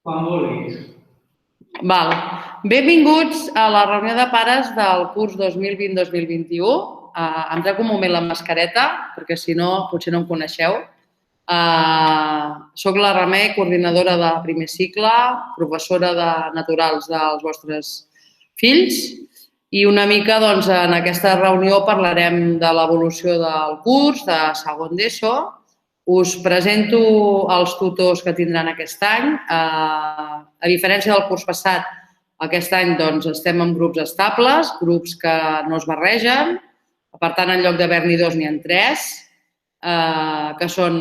Quan vulguis. Val. Benvinguts a la reunió de pares del curs 2020-2021. Em trec un moment la mascareta, perquè si no, potser no em coneixeu. Soc la Remei, coordinadora de primer cicle, professora de naturals dels vostres fills, i una mica en aquesta reunió parlarem de l'evolució del curs, de segon d'ESO. Us presento els tutors que tindran aquest any. A diferència del curs passat, aquest any estem en grups estables, grups que no es barregen. Per tant, en lloc d'haver-n'hi dos, n'hi ha tres, que són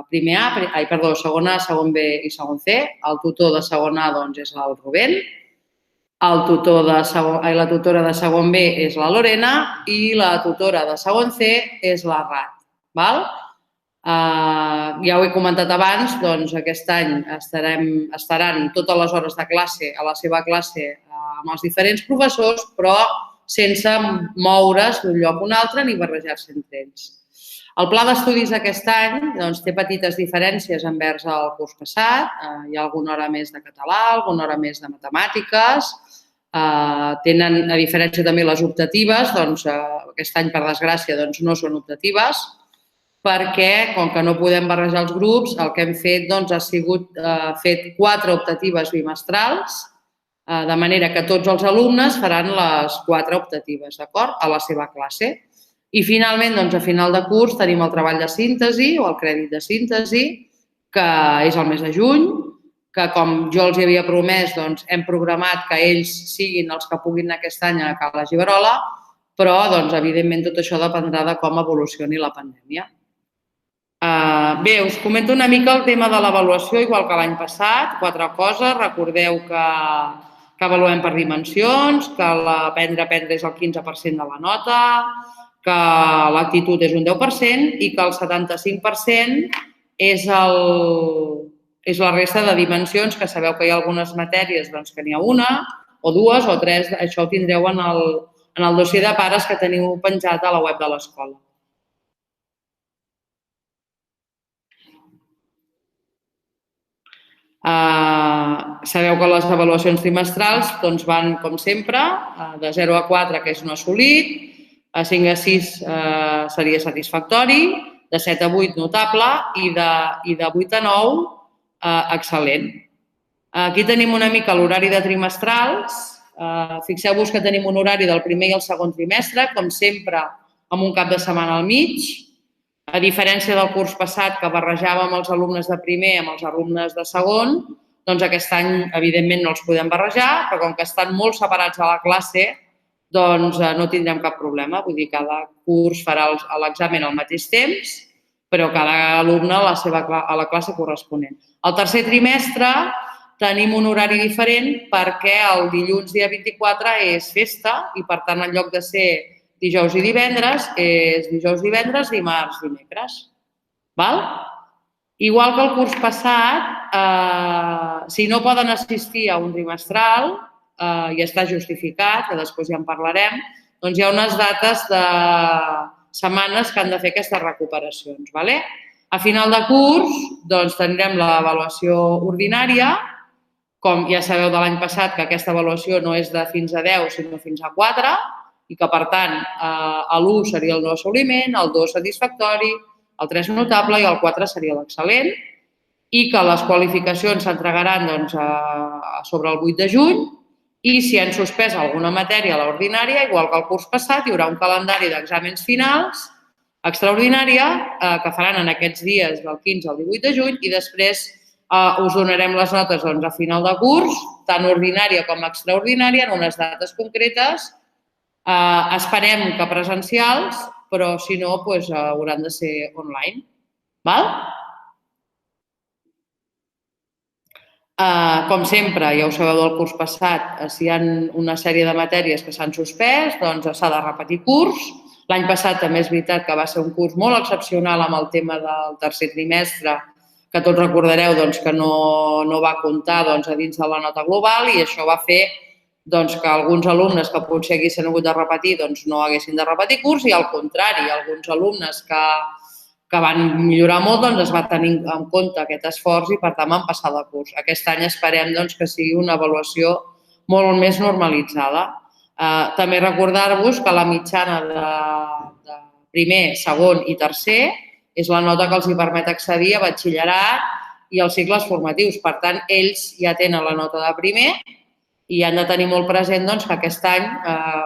segon A, segon B i segon C. El tutor de segon A és el Rubén. La tutora de segon B és la Lorena i la tutora de segon C és la Rat. Ja ho he comentat abans, aquest any estaran totes les hores de classe a la seva classe amb els diferents professors, però sense moure's d'un lloc a un altre ni barrejar-se entre ells. El pla d'estudis d'aquest any té petites diferències envers el curs passat. Hi ha alguna hora més de català, alguna hora més de matemàtiques. Tenen, a diferència també les optatives, aquest any, per desgràcia, no són optatives, perquè, com que no podem barrejar els grups, el que hem fet ha sigut fer 4 optatives bimestrals, de manera que tots els alumnes faran les 4 optatives, d'acord?, a la seva classe. I finalment, a final de curs, tenim el treball de síntesi o el crèdit de síntesi, que és el mes de juny, que, com jo els havia promès, hem programat que ells siguin els que puguin anar aquest any a Cala Giberola, però, evidentment, tot això dependrà de com evolucioni la pandèmia. Bé, us comento una mica el tema de l'avaluació, igual que l'any passat. 4 coses. Recordeu que avaluem per dimensions, que l'aprendre a aprendre és el 15% de la nota, que l'actitud és un 10% i que el 75% és la resta de dimensions, que sabeu que hi ha algunes matèries que n'hi ha una, o dues, o tres. Això ho tindreu en el dossier de pares que teniu penjat a la web de l'escola. Sabeu que les avaluacions trimestrals van, com sempre, de 0 a 4, que és un assolit, a 5 a 6 seria satisfactori, de 7 a 8 notable i de 8 a 9 excel·lent. Aquí tenim una mica l'horari de trimestrals. Fixeu-vos que tenim un horari del primer i el segon trimestre, com sempre, amb un cap de setmana al mig. A diferència del curs passat, que barrejàvem els alumnes de primer amb els alumnes de segon, aquest any, evidentment, no els podem barrejar, però com que estan molt separats a la classe, no tindrem cap problema. Vull dir, cada curs farà l'examen al mateix temps, però cada alumne a la classe corresponent. Al tercer trimestre tenim un horari diferent perquè el dilluns dia 24 és festa i, per tant, en lloc de ser dijous i divendres, és dijous, divendres, dimarts, dimecres. Igual que el curs passat, si no poden assistir a un trimestral, i està justificat, que després ja en parlarem, hi ha unes dates de setmanes que han de fer aquestes recuperacions. A final de curs tindrem l'avaluació ordinària, com ja sabeu de l'any passat que aquesta avaluació no és de fins a 10, sinó fins a 4, i que, per tant, l'1 seria el no assoliment, el 2 satisfactori, el 3 notable i el 4 seria l'excel·lent, i que les qualificacions s'entregaran sobre el 8 de juny i si han suspès alguna matèria a l'ordinària, igual que el curs passat, hi haurà un calendari d'exàmens finals extraordinària que faran en aquests dies del 15 al 18 de juny i després us donarem les notes a final de curs, tant ordinària com extraordinària, en unes dates concretes. Esperem que presencials, però si no, hauran de ser online. Com sempre, ja ho sabeu del curs passat, si hi ha una sèrie de matèries que s'han suspès, s'ha de repetir curs. L'any passat també és veritat que va ser un curs molt excepcional amb el tema del tercer trimestre, que tots recordareu que no va comptar a dins de la nota global i això va fer que alguns alumnes que potser haguessin hagut de repetir no haguessin de repetir curs i al contrari, alguns alumnes que que van millorar molt, doncs es va tenir en compte aquest esforç i, per tant, van passar de curs. Aquest any esperem que sigui una avaluació molt més normalitzada. També recordar-vos que la mitjana de primer, segon i tercer és la nota que els permet accedir a batxillerat i als cicles formatius. Per tant, ells ja tenen la nota de primer i han de tenir molt present que aquest any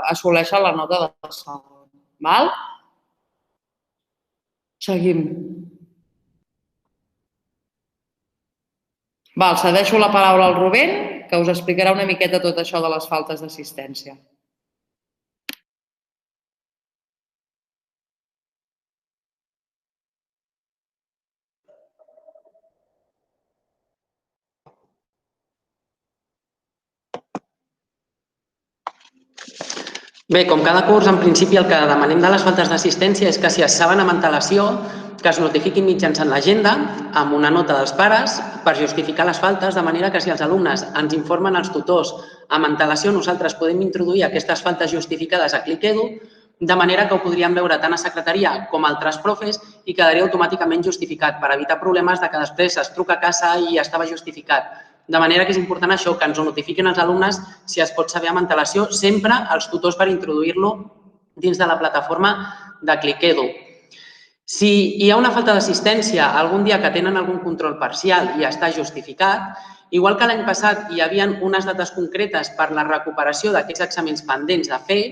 assoleixen la nota de segon. Val? Seguim. Cedeixo la paraula al Rubén, que us explicarà una miqueta tot això de les faltes d'assistència. Bé, com cada curs, en principi el que demanem de les faltes d'assistència és que si es saben amb antelació, que es notifiquin mitjançant l'agenda amb una nota dels pares per justificar les faltes, de manera que si els alumnes ens informen als tutors amb antelació, nosaltres podem introduir aquestes faltes justificades a ClickEdu, de manera que ho podríem veure tant a secretaria com a altres profes i quedaria automàticament justificat per evitar problemes de que després es truca a casa i estava justificat. De manera que és important això, que ens ho notifiquin els alumnes si es pot saber amb antelació, sempre els tutors per introduir-lo dins de la plataforma de ClickEdu. Si hi ha una falta d'assistència algun dia que tenen algun control parcial i està justificat, igual que l'any passat hi havia unes dates concretes per la recuperació d'aquests exàmens pendents de fer,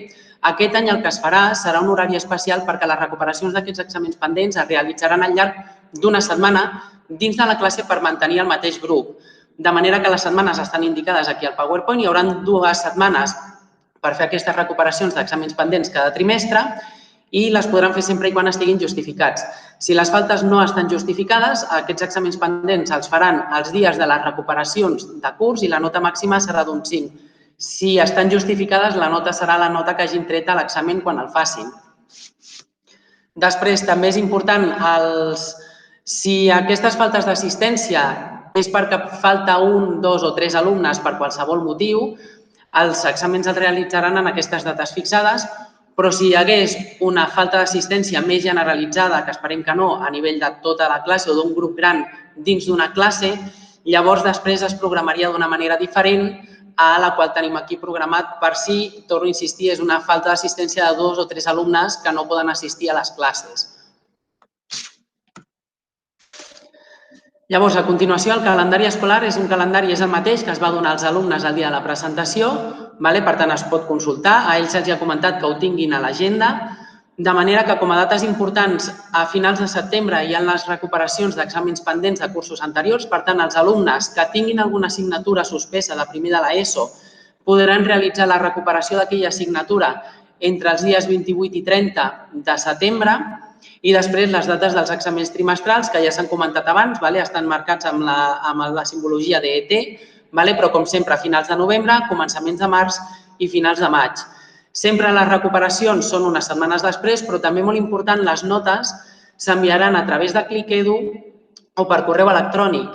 aquest any el que es farà serà un horari especial perquè les recuperacions d'aquests exàmens pendents es realitzaran al llarg d'una setmana dins de la classe per mantenir el mateix grup. De manera que les setmanes estan indicades aquí al PowerPoint, hi haurà 2 setmanes per fer aquestes recuperacions d'exàmens pendents cada trimestre i les podran fer sempre i quan estiguin justificats. Si les faltes no estan justificades, aquests exàmens pendents els faran els dies de les recuperacions de curs i la nota màxima serà d'un 5. Si estan justificades, la nota serà la nota que hagin tret a l'examen quan el facin. Després, també és important, si aquestes faltes d'assistència és perquè falta 1, 2 o 3 alumnes per qualsevol motiu, els exàmens els realitzaran en aquestes dates fixades, però si hi hagués una falta d'assistència més generalitzada, que esperem que no, a nivell de tota la classe o d'un grup gran dins d'una classe, llavors després es programaria d'una manera diferent a la qual tenim aquí programat per si, torno a insistir, és una falta d'assistència de 2 o 3 alumnes que no poden assistir a les classes. Llavors, a continuació, el calendari escolar és un calendari, és el mateix que es va donar als alumnes el dia de la presentació, per tant, es pot consultar. A ells se'ls ha comentat que ho tinguin a l'agenda, de manera que, com a dates importants, a finals de setembre hi ha les recuperacions d'exàmens pendents de cursos anteriors. Per tant, els alumnes que tinguin alguna assignatura suspesa de primer de l'ESO podran realitzar la recuperació d'aquella assignatura entre els dies 28 i 30 de setembre. I després les dates dels exàmens trimestrals, que ja s'han comentat abans, estan marcats amb la simbologia d'ET, però com sempre a finals de novembre, començaments de març i finals de maig. Sempre les recuperacions són unes setmanes després, però també molt important, les notes s'enviaran a través de ClickEdu o per correu electrònic.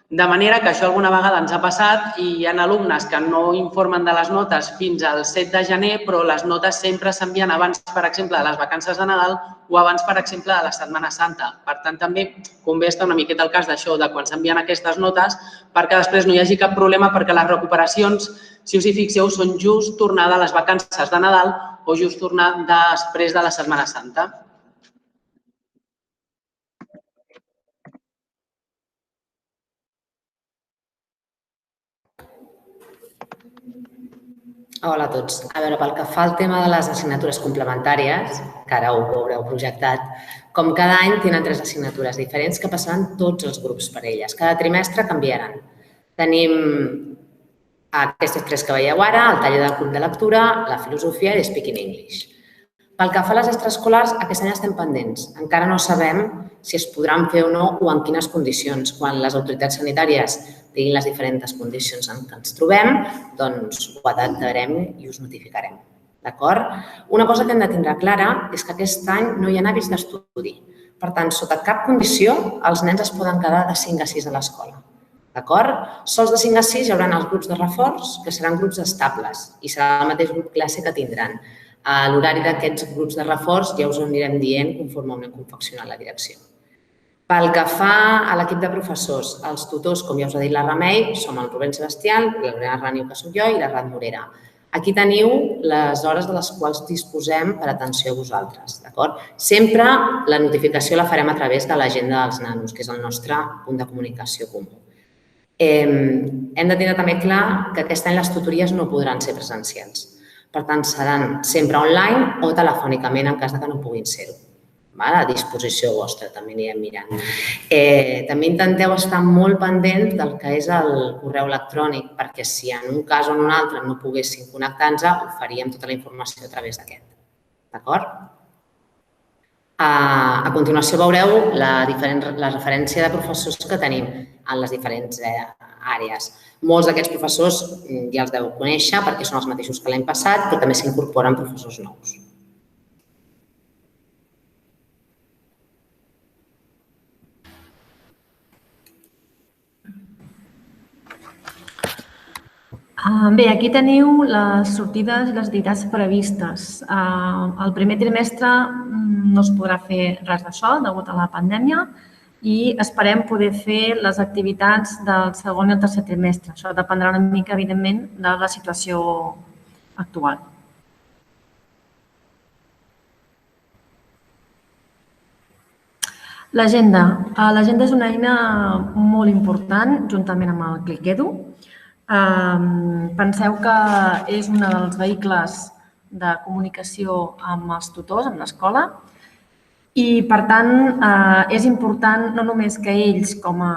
De manera que això alguna vegada ens ha passat i hi ha alumnes que no informen de les notes fins al 7 de gener, però les notes sempre s'envien abans, per exemple, de les vacances de Nadal o abans, per exemple, de la Setmana Santa. Per tant, també convé estar una miqueta al cas d'això, de quan s'envien aquestes notes, perquè després no hi hagi cap problema, perquè les recuperacions, si us hi fixeu, són just tornada a les vacances de Nadal o just tornar després de la Setmana Santa. Hola a tots. A veure, pel que fa al tema de les assignatures complementàries, que ara ho haureu projectat, com cada any tenen 3 assignatures diferents que passaran tots els grups per elles. Cada trimestre canviaran. Tenim aquestes 3 que veieu ara, el taller del club de lectura, la filosofia i Speaking English. Pel que fa a les extraescolars, aquest any estem pendents. Encara no sabem si es podran fer o no o en quines condicions. Quan les autoritats sanitàries diguin les diferents condicions en què ens trobem, doncs ho adaptarem i us notificarem. D'acord? Una cosa que hem de tindre clara és que aquest any no hi ha hàbits d'estudi. Per tant, sota cap condició, els nens es poden quedar de 5 a 6 a l'escola. D'acord? Sols de 5 a 6 hi haurà els grups de reforç, que seran grups estables i serà el mateix grup classe que tindran. A l'horari d'aquests grups de reforç ja us ho anirem dient conforme ho anem confeccionant la direcció. Pel que fa a l'equip de professors, els tutors, com ja us ha dit la Remei, som el Rubén Sebastián, la Lorena Rànio, que soc jo, i la Rat Morera. Aquí teniu les hores de les quals disposem per atenció a vosaltres, d'acord? Sempre la notificació la farem a través de l'agenda dels nanos, que és el nostre punt de comunicació comú. Hem de tenir també clar que aquest any les tutories no podran ser presencials. Per tant, seran sempre online o telefònicament en cas que no puguin ser-ho. A disposició vostra, també anirem mirant. També intenteu estar molt pendent del que és el correu electrònic, perquè si en un cas o en un altre no poguéssim connectar-nos, oferíem tota la informació a través d'aquest. D'acord? A continuació veureu la referència de professors que tenim en les diferents àrees. Molts d'aquests professors ja els deu conèixer perquè són els mateixos que l'any passat, però també s'incorporen professors nous. Bé, aquí teniu les sortides i les activitats previstes. El primer trimestre no es podrà fer res d'això degut a la pandèmia i esperem poder fer les activitats del segon i el tercer trimestre. Això dependrà una mica, evidentment, de la situació actual. L'agenda. L'agenda és una eina molt important, juntament amb el ClickEdu. Penseu que és un dels vehicles de comunicació amb els tutors, amb l'escola, i, per tant, és important no només que ells, com a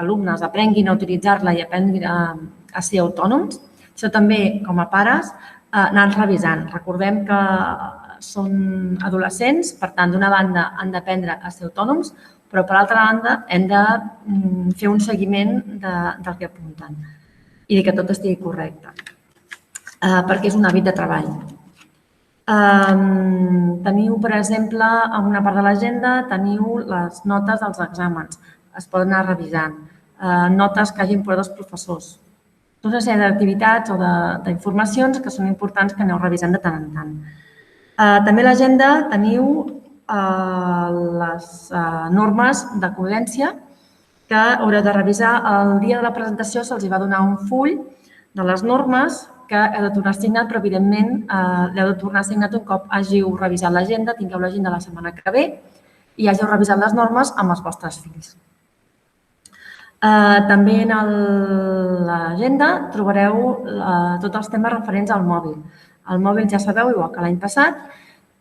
alumnes, aprenguin a utilitzar-la i aprenguin a ser autònoms, sinó també, com a pares, anar revisant. Recordem que són adolescents, per tant, d'una banda, han d'aprendre a ser autònoms, però, per altra banda, hem de fer un seguiment del que apunten i que tot estigui correcte, perquè és un hàbit de treball. Teniu, per exemple, en una part de l'agenda, teniu les notes dels exàmens. Es poden anar revisant. Notes que hagin posat els professors. Tota una sèrie d'activitats o d'informacions que són importants que aneu revisant de tant en tant. També a l'agenda teniu les normes de convivència que haureu de revisar. El dia de la presentació se'ls va donar un full de les normes que heu de tornar assignat, però evidentment l'heu de tornar assignat un cop hàgiu revisat l'agenda, tingueu l'agenda la setmana que ve i hàgiu revisat les normes amb els vostres fills. També en l'agenda trobareu tots els temes referents al mòbil. El mòbil ja sabeu, igual que l'any passat,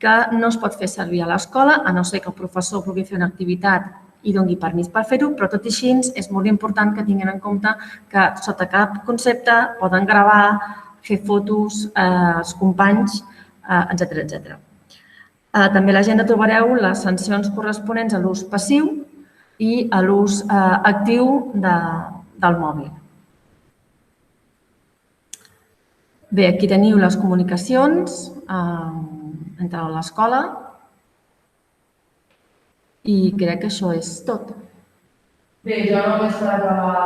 que no es pot fer servir a l'escola, a no ser que el professor vulgui fer una activitat i doni permís per fer-ho, però tot i així és molt important que tinguin en compte que sota cap concepte poden gravar, fer fotos als companys, etc. També a l'agenda trobareu les sancions corresponents a l'ús passiu i a l'ús actiu del mòbil. Bé, aquí teniu les comunicacions entre l'escola i crec que això és tot. Bé, jo només per acabar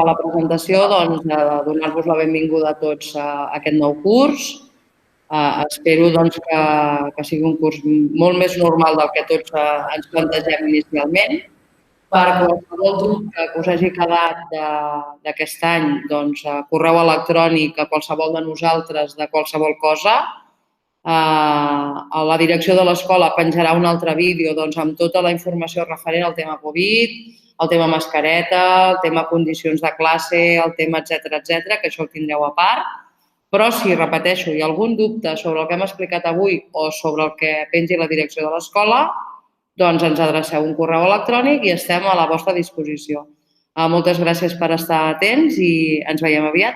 la presentació, doncs, de donar-vos la benvinguda a tots a aquest nou curs. Espero que sigui un curs molt més normal del que tots ens plantegem inicialment. Per qualsevol dubte que us hagi quedat d'aquest any, correu electrònic a qualsevol de nosaltres de qualsevol cosa. La direcció de l'escola penjarà un altre vídeo amb tota la informació referent al tema Covid, el tema mascareta, el tema condicions de classe, el tema etcètera, que això ho tindreu a part. Però si, repeteixo, hi ha algun dubte sobre el que hem explicat avui o sobre el que pengi la direcció de l'escola, doncs ens adreceu un correu electrònic i estem a la vostra disposició. Moltes gràcies per estar atents i ens veiem aviat.